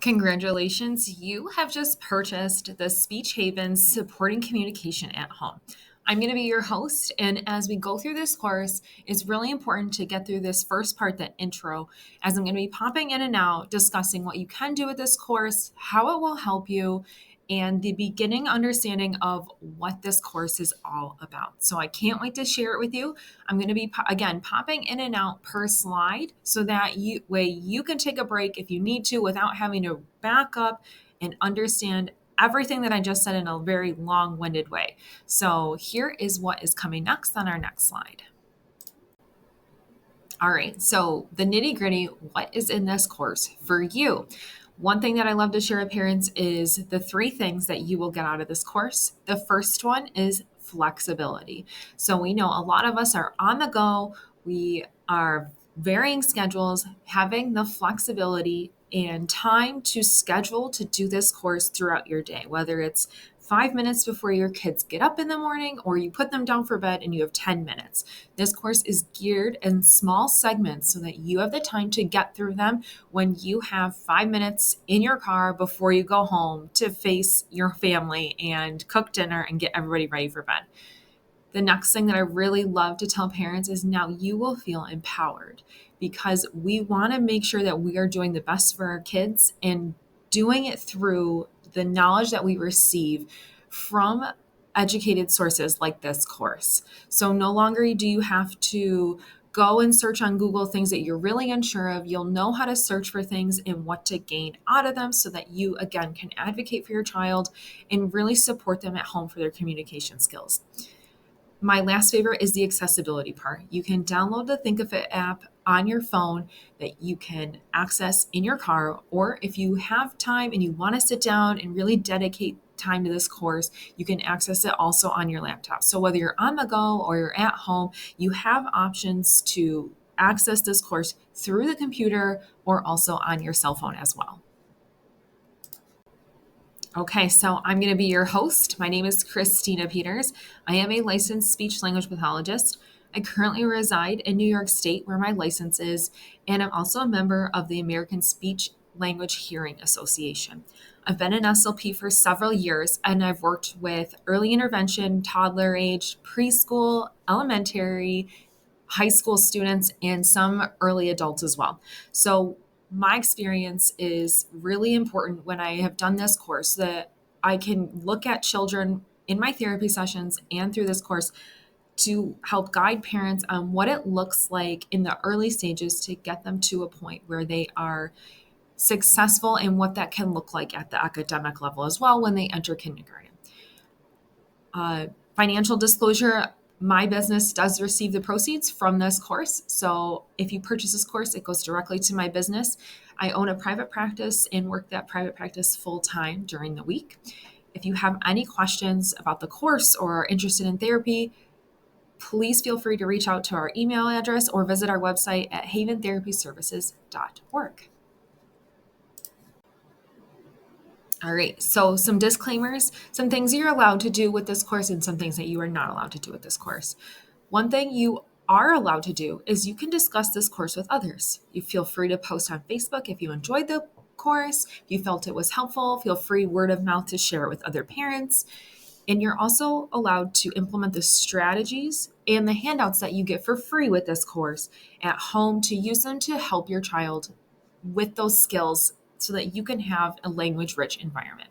Congratulations, you have just purchased the Speech Havens Supporting Communication at Home. I'm going to be your host, and as we go through this course, it's really important to get through this first part, the intro, as I'm going to be popping in and out, discussing what you can do with this course, how it will help you, and the beginning understanding of what this course is all about. So I can't wait to share it with you. I'm going to be again popping in and out per slide so that you can take a break if you need to without having to back up and understand everything that I just said in a very long-winded way. So here is what is coming next on our next slide. All right, so the nitty-gritty, what is in this course for you? One thing that I love to share with parents is the three things that you will get out of this course. The first one is flexibility. So we know a lot of us are on the go. We are varying schedules, having the flexibility and time to schedule to do this course throughout your day, whether it's 5 minutes before your kids get up in the morning or you put them down for bed and you have 10 minutes. This course is geared in small segments so that you have the time to get through them when you have 5 minutes in your car before you go home to face your family and cook dinner and get everybody ready for bed. The next thing that I really love to tell parents is now you will feel empowered because we want to make sure that we are doing the best for our kids and doing it through the knowledge that we receive from educated sources like this course. So no longer do you have to go and search on Google things that you're really unsure of. You'll know how to search for things and what to gain out of them so that you, again, can advocate for your child and really support them at home for their communication skills. My last favorite is the accessibility part. You can download the Think of It app on your phone that you can access in your car, or if you have time and you want to sit down and really dedicate time to this course, you can access it also on your laptop. So whether you're on the go or you're at home, you have options to access this course through the computer or also on your cell phone as well. Okay, so I'm going to be your host. My name is Christina Peters. I am a licensed speech language pathologist. I currently reside in New York State, where my license is, and I'm also a member of the American Speech Language Hearing Association. I've been an SLP for several years, and I've worked with early intervention, toddler age, preschool, elementary, high school students, and some early adults as well. So my experience is really important when I have done this course that I can look at children in my therapy sessions and through this course to help guide parents on what it looks like in the early stages to get them to a point where they are successful and what that can look like at the academic level as well when they enter kindergarten. Financial disclosure, my business does receive the proceeds from this course. So if you purchase this course, it goes directly to my business. I own a private practice and work that private practice full time during the week. If you have any questions about the course or are interested in therapy, please feel free to reach out to our email address or visit our website at haventherapyservices.org. All right, so some disclaimers, some things you're allowed to do with this course and some things that you are not allowed to do with this course. One thing you are allowed to do is you can discuss this course with others. You feel free to post on Facebook if you enjoyed the course, if you felt it was helpful, feel free word of mouth to share it with other parents. And you're also allowed to implement the strategies and the handouts that you get for free with this course at home to use them to help your child with those skills so that you can have a language-rich environment.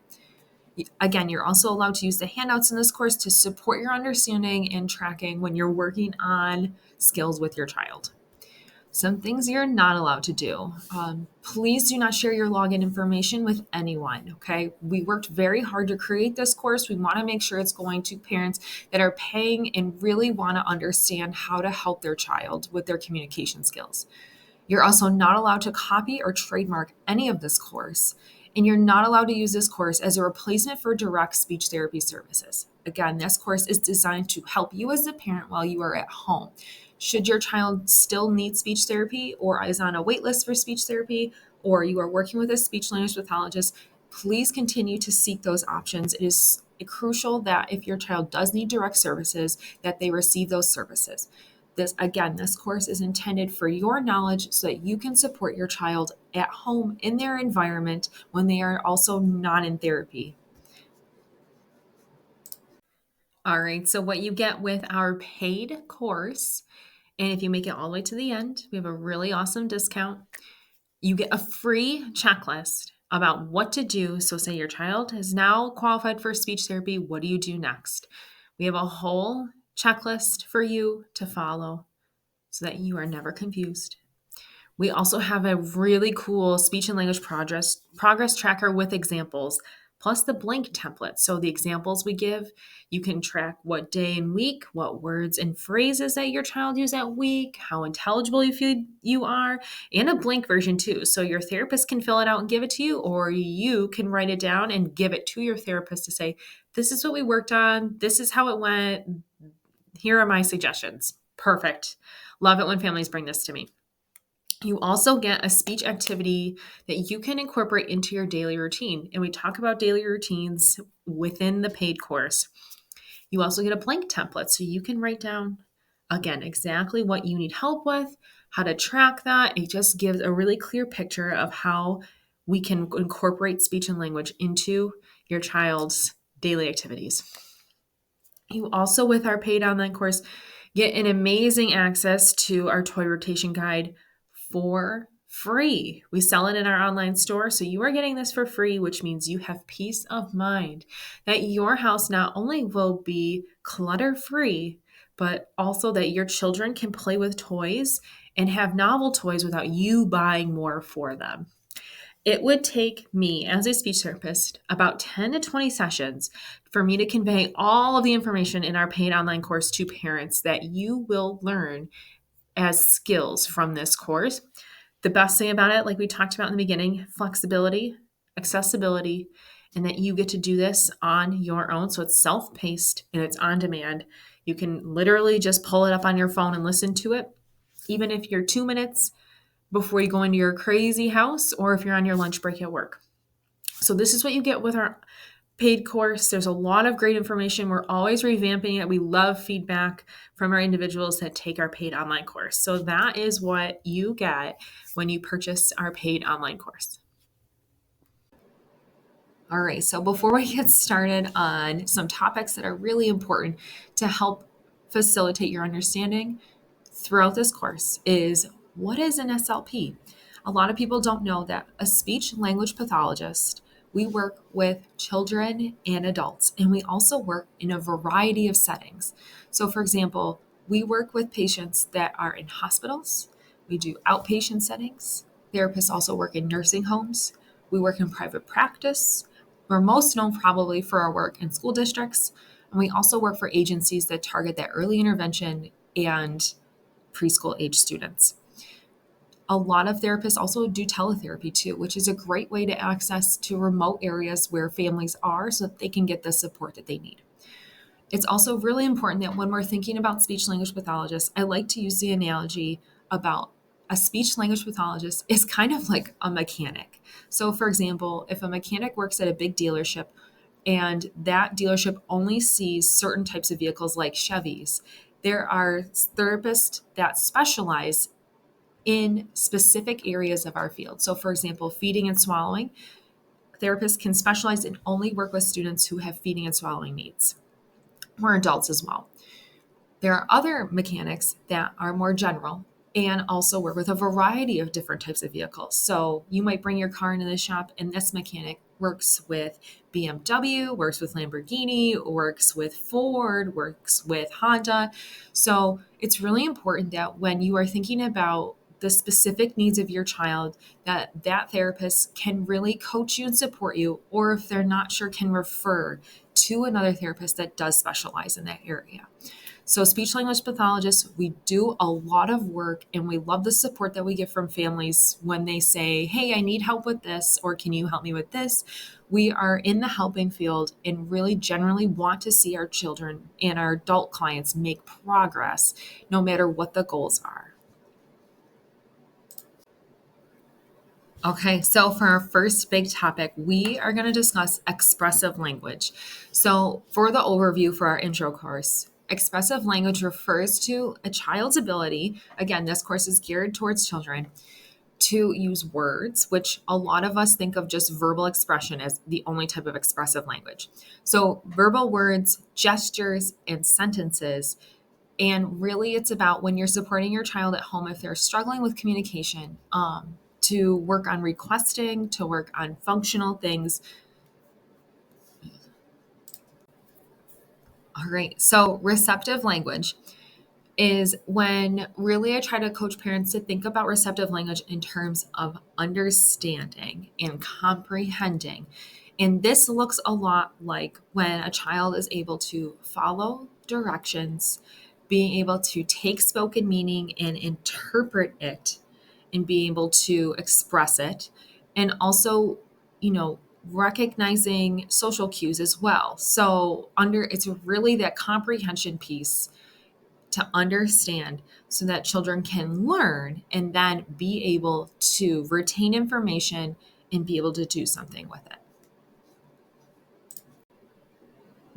Again, you're also allowed to use the handouts in this course to support your understanding and tracking when you're working on skills with your child. Some things you're not allowed to do. Please do not share your login information with anyone, okay? We worked very hard to create this course. We want to make sure it's going to parents that are paying and really want to understand how to help their child with their communication skills. You're also not allowed to copy or trademark any of this course, and you're not allowed to use this course as a replacement for direct speech therapy services. Again, this course is designed to help you as a parent while you are at home. Should your child still need speech therapy or is on a wait list for speech therapy, or you are working with a speech language pathologist, please continue to seek those options. It is crucial that if your child does need direct services, that they receive those services. This course is intended for your knowledge so that you can support your child at home in their environment when they are also not in therapy. All right, so what you get with our paid course, and if you make it all the way to the end, we have a really awesome discount. You get a free checklist about what to do. So, say your child is now qualified for speech therapy, what do you do next? We have a whole checklist for you to follow so that you are never confused. We also have a really cool speech and language progress tracker with examples, plus the blank template. So the examples we give, you can track what day and week, what words and phrases that your child use that week, how intelligible you feel you are, and a blank version too. So your therapist can fill it out and give it to you, or you can write it down and give it to your therapist to say, this is what we worked on, this is how it went, here are my suggestions. Perfect. Love it when families bring this to me. You also get a speech activity that you can incorporate into your daily routine. And we talk about daily routines within the paid course. You also get a blank template so you can write down, again, exactly what you need help with, how to track that. It just gives a really clear picture of how we can incorporate speech and language into your child's daily activities. You also, with our paid online course, get an amazing access to our toy rotation guide for free. We sell it in our online store, so you are getting this for free, which means you have peace of mind that your house not only will be clutter-free, but also that your children can play with toys and have novel toys without you buying more for them. It would take me as a speech therapist about 10 to 20 sessions for me to convey all of the information in our paid online course to parents that you will learn as skills from this course. The best thing about it, like we talked about in the beginning, flexibility, accessibility, and that you get to do this on your own. So it's self-paced and it's on demand. You can literally just pull it up on your phone and listen to it, even if you're 2 minutes before you go into your crazy house or if you're on your lunch break at work. So this is what you get with our paid course. There's a lot of great information. We're always revamping it. We love feedback from our individuals that take our paid online course. So that is what you get when you purchase our paid online course. All right, so before we get started on some topics that are really important to help facilitate your understanding throughout this course is, what is an SLP? A lot of people don't know that a speech language pathologist, we work with children and adults, and we also work in a variety of settings. So for example, we work with patients that are in hospitals, we do outpatient settings, therapists also work in nursing homes, we work in private practice, we're most known probably for our work in school districts, and we also work for agencies that target that early intervention and preschool age students. A lot of therapists also do teletherapy too, which is a great way to access to remote areas where families are so that they can get the support that they need. It's also really important that when we're thinking about speech language pathologists, I like to use the analogy about a speech language pathologist is kind of like a mechanic. So for example, if a mechanic works at a big dealership and that dealership only sees certain types of vehicles like Chevys, there are therapists that specialize in specific areas of our field. So for example, feeding and swallowing, therapists can specialize and only work with students who have feeding and swallowing needs, or adults as well. There are other mechanics that are more general and also work with a variety of different types of vehicles. So you might bring your car into the shop and this mechanic works with BMW, works with Lamborghini, works with Ford, works with Honda. So it's really important that when you are thinking about the specific needs of your child, that therapist can really coach you and support you, or if they're not sure, can refer to another therapist that does specialize in that area. So speech language pathologists, we do a lot of work and we love the support that we get from families when they say, hey, I need help with this, or can you help me with this? We are in the helping field and really generally want to see our children and our adult clients make progress no matter what the goals are. Okay, so for our first big topic, we are going to discuss expressive language. So for the overview for our intro course, Expressive language refers to a child's ability, again, this course is geared towards children, to use words, which a lot of us think of just verbal expression as the only type of expressive language. So, verbal words, gestures, and sentences. And really, it's about when you're supporting your child at home, if they're struggling with communication, to work on requesting, to work on functional things. All right. So, receptive language is when really I try to coach parents to think about receptive language in terms of understanding and comprehending. And this looks a lot like when a child is able to follow directions, being able to take spoken meaning and interpret it and be able to express it. And also, recognizing social cues as well. So it's really that comprehension piece to understand so that children can learn and then be able to retain information and be able to do something with it.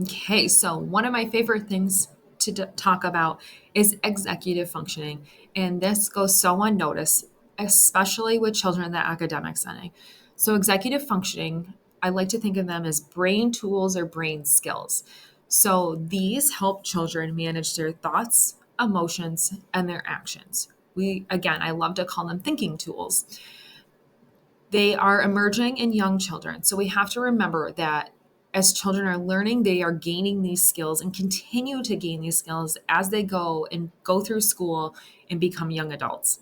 Okay, so one of my favorite things to talk about is executive functioning. And this goes so unnoticed, especially with children in the academic setting. So, executive functioning, I like to think of them as brain tools or brain skills. So, these help children manage their thoughts, emotions, and their actions. I love to call them thinking tools. They are emerging in young children. So we have to remember that as children are learning, they are gaining these skills and continue to gain these skills as they go through school and become young adults.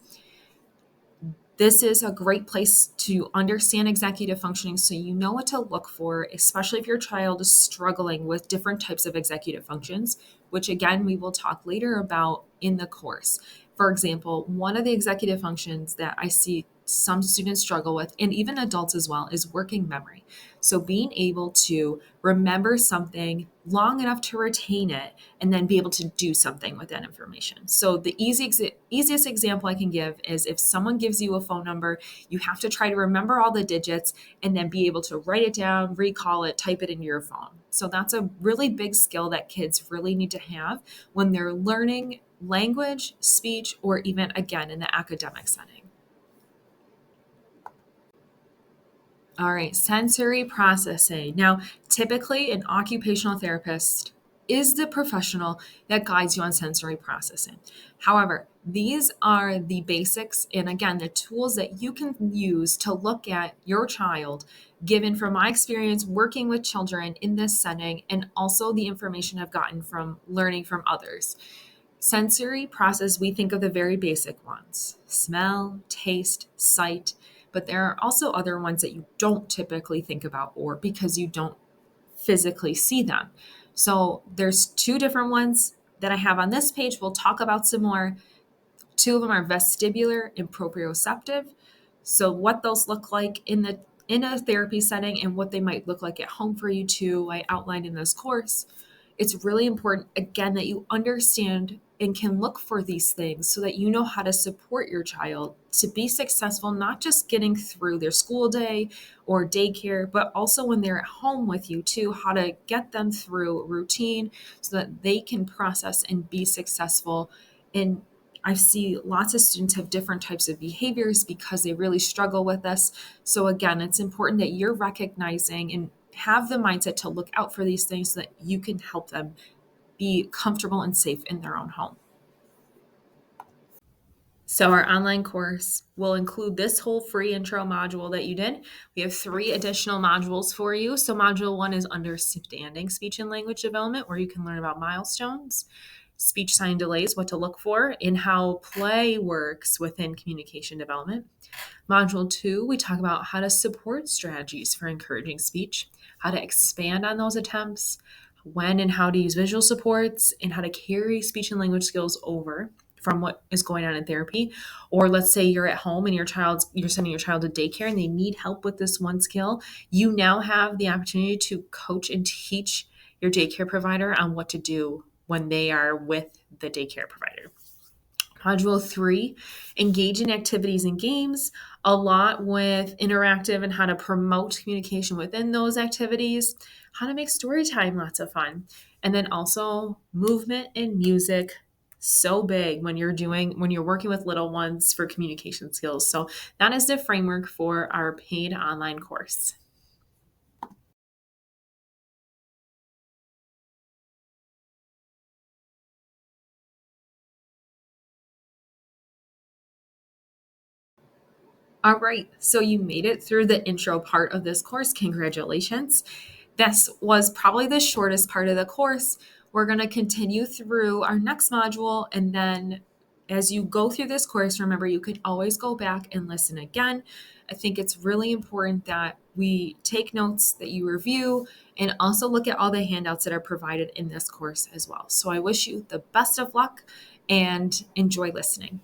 This is a great place to understand executive functioning so you know what to look for, especially if your child is struggling with different types of executive functions, which again, we will talk later about in the course. For example, one of the executive functions that I see some students struggle with, and even adults as well, is working memory. So being able to remember something long enough to retain it and then be able to do something with that information. So the easiest example I can give is if someone gives you a phone number, you have to try to remember all the digits and then be able to write it down, recall it, type it into your phone. So that's a really big skill that kids really need to have when they're learning language, speech, or even again in the academic setting. All right, sensory processing. Now, typically, an occupational therapist is the professional that guides you on sensory processing. However, these are the basics, and again, the tools that you can use to look at your child, given from my experience working with children in this setting, and also the information I've gotten from learning from others. Sensory process, we think of the very basic ones: smell, taste, sight, but there are also other ones that you don't typically think about or because you don't physically see them. So there's two different ones that I have on this page. We'll talk about some more. Two of them are vestibular and proprioceptive. So what those look like in a therapy setting and what they might look like at home for you too, I outlined in this course. It's really important, again, that you understand and can look for these things so that you know how to support your child to be successful, not just getting through their school day or daycare, but also when they're at home with you too, how to get them through routine so that they can process and be successful. And I see lots of students have different types of behaviors because they really struggle with this. So again, it's important that you're recognizing and have the mindset to look out for these things so that you can help them be comfortable and safe in their own home. So our online course will include this whole free intro module that you did. We have 3 additional modules for you. So module 1 is understanding speech and language development, where you can learn about milestones, speech sign delays, what to look for, and how play works within communication development. Module 2, we talk about how to support strategies for encouraging speech, how to expand on those attempts, when and how to use visual supports, and how to carry speech and language skills over from what is going on in therapy. Or let's say you're at home and you're sending your child to daycare and they need help with this one skill. You now have the opportunity to coach and teach your daycare provider on what to do when they are with the daycare provider. Module 3, engage in activities and games, a lot with interactive and how to promote communication within those activities, how to make story time lots of fun. And then also movement and music, so big when you're working with little ones for communication skills. So that is the framework for our paid online course. All right, so you made it through the intro part of this course. Congratulations. This was probably the shortest part of the course. We're going to continue through our next module. And then as you go through this course, remember you could always go back and listen again. I think it's really important that we take notes, that you review, and also look at all the handouts that are provided in this course as well. So I wish you the best of luck and enjoy listening.